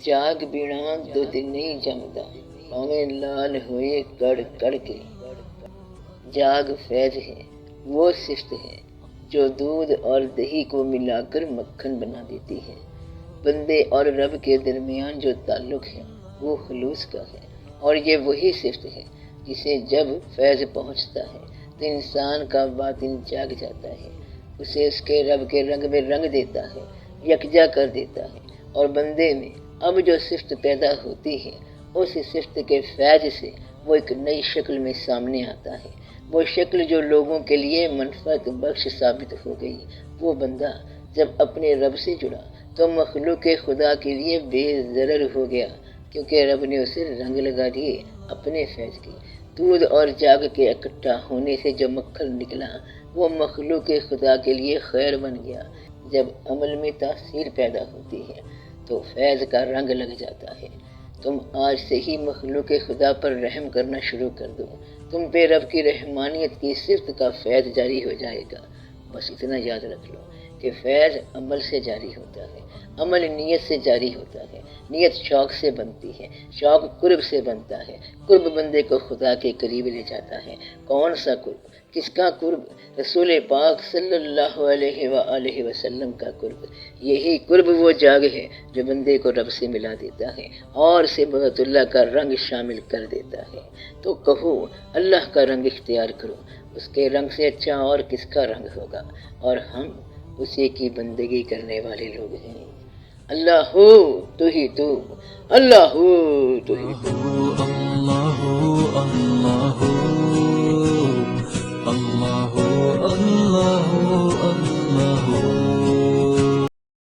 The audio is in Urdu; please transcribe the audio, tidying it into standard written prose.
جاگ بیڑا دو دن نہیں جمدا، پاویں لال ہوئے کڑ کڑ کے۔ جاگ فیض ہے، وہ صفت ہے جو دودھ اور دہی کو ملا کر مکھن بنا دیتی ہے۔ بندے اور رب کے درمیان جو تعلق ہے وہ خلوص کا ہے، اور یہ وہی صفت ہے جسے جب فیض پہنچتا ہے تو انسان کا باطن جاگ جاتا ہے، اسے اس کے رب کے رنگ میں رنگ دیتا ہے، یکجا کر دیتا ہے، اور بندے میں اب جو صفت پیدا ہوتی ہے اس صفت کے فیض سے وہ ایک نئی شکل میں سامنے آتا ہے، وہ شکل جو لوگوں کے لیے منفعت بخش ثابت ہو گئی۔ وہ بندہ جب اپنے رب سے جڑا تو مخلوق خدا کے لیے بے ضرر ہو گیا، کیونکہ رب نے اسے رنگ لگا دیے اپنے فیض کی۔ دودھ اور جاگ کے اکٹھا ہونے سے جو مکھن نکلا وہ مخلوق خدا کے لیے خیر بن گیا۔ جب عمل میں تاثیر پیدا ہوتی ہے تو فیض کا رنگ لگ جاتا ہے۔ تم آج سے ہی مخلوق خدا پر رحم کرنا شروع کر دو، تم پہ رب کی رحمانیت کی صفت کا فیض جاری ہو جائے گا۔ بس اتنا یاد رکھ لو کہ فیض عمل سے جاری ہوتا ہے، عمل نیت سے جاری ہوتا ہے، نیت شوق سے بنتی ہے، شوق قرب سے بنتا ہے، قرب بندے کو خدا کے قریب لے جاتا ہے۔ کون سا قرب؟ کس کا قرب؟ رسول پاک صلی اللہ علیہ وآلہ وسلم کا قرب۔ یہی قرب وہ جاگ ہے جو بندے کو رب سے ملا دیتا ہے اور صبغت اللہ کا رنگ شامل کر دیتا ہے۔ تو کہو اللہ کا رنگ اختیار کرو، اس کے رنگ سے اچھا اور کس کا رنگ ہوگا؟ اور ہم اسی کی بندگی کرنے والے لوگ ہیں۔ اللہ ہو تو ہی تو، اللہ ہو تو ہی تو۔ اللہ اللہ اللہ اللہ